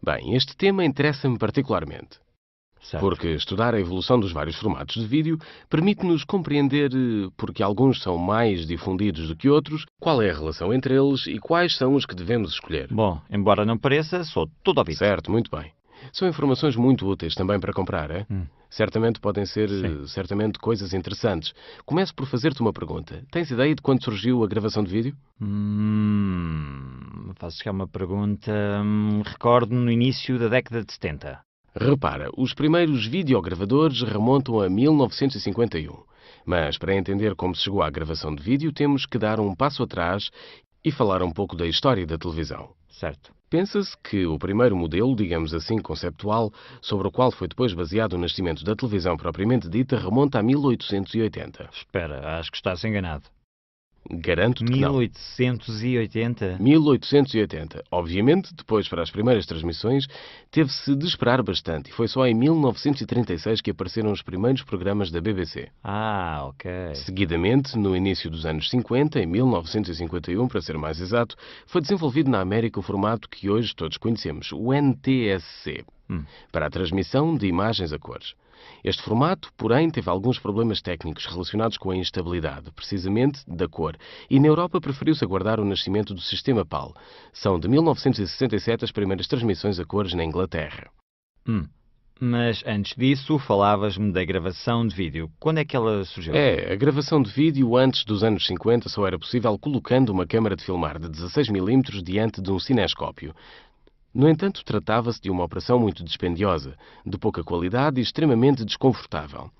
Bem, este tema interessa-me particularmente, Certo. porque estudar a evolução dos vários formatos de vídeo permite-nos compreender porque alguns são mais difundidos do que outros, qual é a relação entre eles e quais são os que devemos escolher. Bom, embora não pareça, sou todo ouvido. Certo, muito bem. São informações muito úteis também para comprar, é? Certamente podem ser, Sim. certamente, coisas interessantes. Começo por fazer-te uma pergunta. Tens ideia de quando surgiu a gravação de vídeo? Faço cá uma pergunta. Recordo no início da década de 70. Repara, os primeiros videogravadores remontam a 1951. Mas para entender como se chegou à gravação de vídeo, temos que dar um passo atrás e falar um pouco da história da televisão. Certo. Pensa-se que o primeiro modelo, digamos assim, conceptual, sobre o qual foi depois baseado o nascimento da televisão propriamente dita, remonta a 1880. Espera, acho que estás enganado. Garanto-te que não. 1880? 1880. Obviamente, depois para as primeiras transmissões, teve-se de esperar bastante e foi só em 1936 que apareceram os primeiros programas da BBC. Ah, ok. Seguidamente, no início dos anos 50, em 1951, para ser mais exato, foi desenvolvido na América o formato que hoje todos conhecemos, o NTSC, para a transmissão de imagens a cores. Este formato, porém, teve alguns problemas técnicos relacionados com a instabilidade, precisamente da cor, e na Europa preferiu-se aguardar o nascimento do sistema PAL. São de 1967 as primeiras transmissões a cores na Inglaterra. Mas antes disso, falavas-me da gravação de vídeo. Quando é que ela surgiu? A gravação de vídeo antes dos anos 50 só era possível colocando uma câmara de filmar de 16 mm diante de um cinescópio. No entanto, tratava-se de uma operação muito dispendiosa, de pouca qualidade e extremamente desconfortável.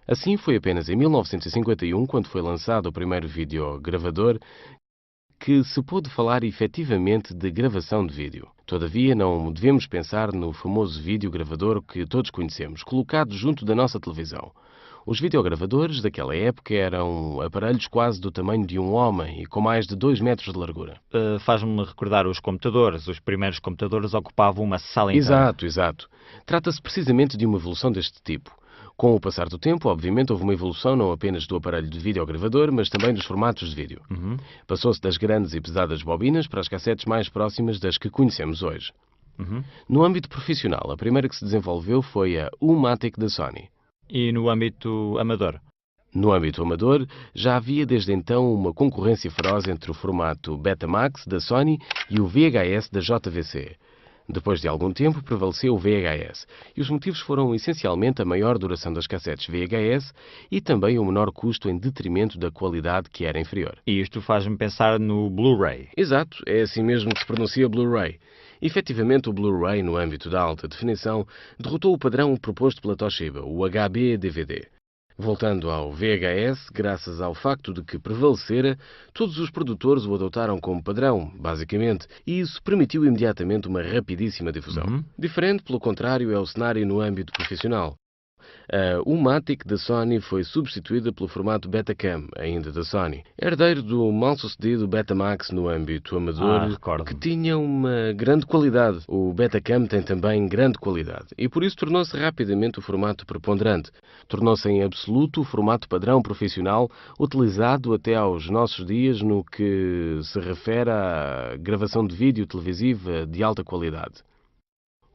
Assim, foi apenas em 1951, quando foi lançado o primeiro videogravador, que se pôde falar efetivamente de gravação de vídeo. Todavia, não devemos pensar no famoso videogravador que todos conhecemos, colocado junto da nossa televisão. Os videogravadores daquela época eram aparelhos quase do tamanho de um homem e com mais de 2 metros de largura. Faz-me recordar os computadores. Os primeiros computadores ocupavam uma sala inteira. Exato, exato. Trata-se precisamente de uma evolução deste tipo. Com o passar do tempo, obviamente, houve uma evolução não apenas do aparelho de videogravador, mas também dos formatos de vídeo. Passou-se das grandes e pesadas bobinas para as cassetes mais próximas das que conhecemos hoje. No âmbito profissional, a primeira que se desenvolveu foi a U-Matic da Sony. E no âmbito amador? No âmbito amador, já havia desde então uma concorrência feroz entre o formato Betamax da Sony e o VHS da JVC. Depois de algum tempo, prevaleceu o VHS, e os motivos foram essencialmente a maior duração das cassetes VHS e também o menor custo em detrimento da qualidade que era inferior. E isto faz-me pensar no Blu-ray. Exato, é assim mesmo que se pronuncia Blu-ray. Efetivamente, o Blu-ray, no âmbito da alta definição, derrotou o padrão proposto pela Toshiba, o HD-DVD. Voltando ao VHS, graças ao facto de que prevalecera, todos os produtores o adotaram como padrão, basicamente, e isso permitiu imediatamente uma rapidíssima difusão. Diferente, pelo contrário, é o cenário no âmbito profissional. A U-Matic da Sony foi substituída pelo formato Betacam, ainda da Sony, herdeiro do mal-sucedido Betamax no âmbito amador, que tinha uma grande qualidade. O Betacam tem também grande qualidade e por isso tornou-se rapidamente o formato preponderante. Tornou-se em absoluto o formato padrão profissional utilizado até aos nossos dias no que se refere à gravação de vídeo televisiva de alta qualidade.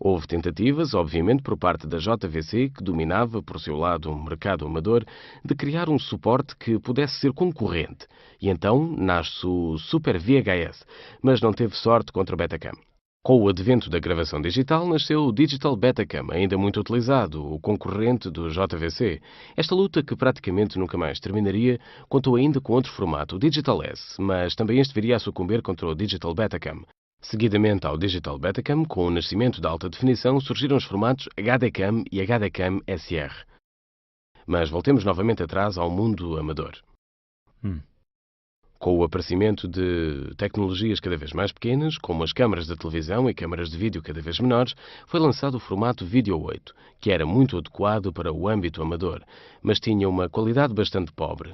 Houve tentativas, obviamente, por parte da JVC, que dominava, por seu lado, um mercado amador, de criar um suporte que pudesse ser concorrente. E então nasce o Super VHS, mas não teve sorte contra o Betacam. Com o advento da gravação digital, nasceu o Digital Betacam, ainda muito utilizado, o concorrente do JVC. Esta luta, que praticamente nunca mais terminaria, contou ainda com outro formato, o Digital S, mas também este viria a sucumbir contra o Digital Betacam. Seguidamente ao Digital Betacam, com o nascimento da alta definição, surgiram os formatos HDCam e HDCam SR. Mas voltemos novamente atrás ao mundo amador. Com o aparecimento de tecnologias cada vez mais pequenas, como as câmaras de televisão e câmaras de vídeo cada vez menores, foi lançado o formato Video 8, que era muito adequado para o âmbito amador, mas tinha uma qualidade bastante pobre.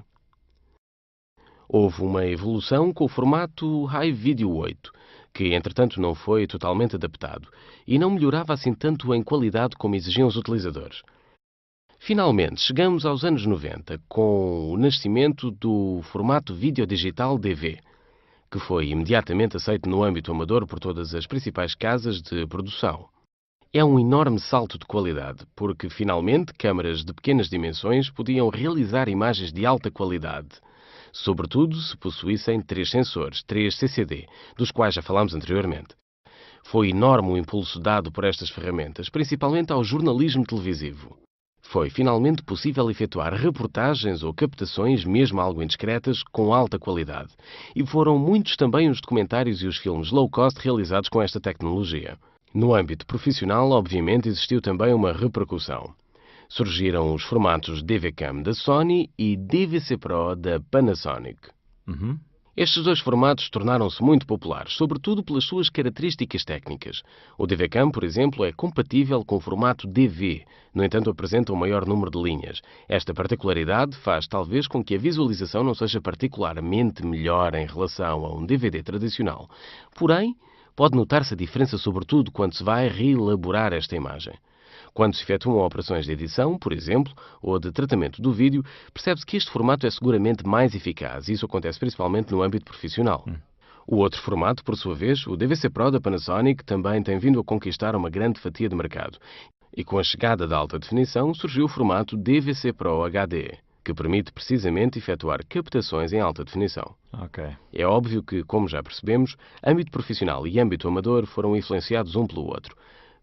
Houve uma evolução com o formato High Video 8, que entretanto não foi totalmente adaptado e não melhorava assim tanto em qualidade como exigiam os utilizadores. Finalmente, chegamos aos anos 90 com o nascimento do formato vídeo digital DV, que foi imediatamente aceito no âmbito amador por todas as principais casas de produção. É um enorme salto de qualidade, porque finalmente câmaras de pequenas dimensões podiam realizar imagens de alta qualidade, sobretudo se possuíssem 3 sensores, 3 CCD, dos quais já falámos anteriormente. Foi enorme o impulso dado por estas ferramentas, principalmente ao jornalismo televisivo. Foi finalmente possível efetuar reportagens ou captações, mesmo algo indiscretas, com alta qualidade. E foram muitos também os documentários e os filmes low cost realizados com esta tecnologia. No âmbito profissional, obviamente, existiu também uma repercussão. Surgiram os formatos DVCam da Sony e DVC Pro da Panasonic. Estes dois formatos tornaram-se muito populares, sobretudo pelas suas características técnicas. O DVCam, por exemplo, é compatível com o formato DV, no entanto apresenta um maior número de linhas. Esta particularidade faz talvez com que a visualização não seja particularmente melhor em relação a um DVD tradicional. Porém, pode notar-se a diferença sobretudo quando se vai reelaborar esta imagem. Quando se efetuam operações de edição, por exemplo, ou de tratamento do vídeo, percebe-se que este formato é seguramente mais eficaz, e isso acontece principalmente no âmbito profissional. O outro formato, por sua vez, o DVC Pro da Panasonic, também tem vindo a conquistar uma grande fatia de mercado. E com a chegada da alta definição, surgiu o formato DVC Pro HD, que permite precisamente efetuar captações em alta definição. É óbvio que, como já percebemos, âmbito profissional e âmbito amador foram influenciados um pelo outro.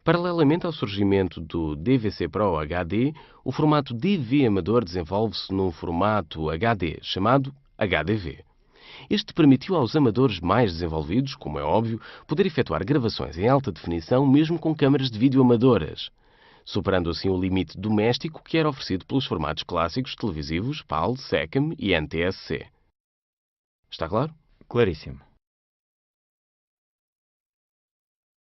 Paralelamente ao surgimento do DVC Pro HD, o formato DV amador desenvolve-se num formato HD, chamado HDV. Este permitiu aos amadores mais desenvolvidos, como é óbvio, poder efetuar gravações em alta definição mesmo com câmaras de vídeo amadoras, superando assim o limite doméstico que era oferecido pelos formatos clássicos televisivos PAL, SECAM e NTSC. Está claro? Claríssimo.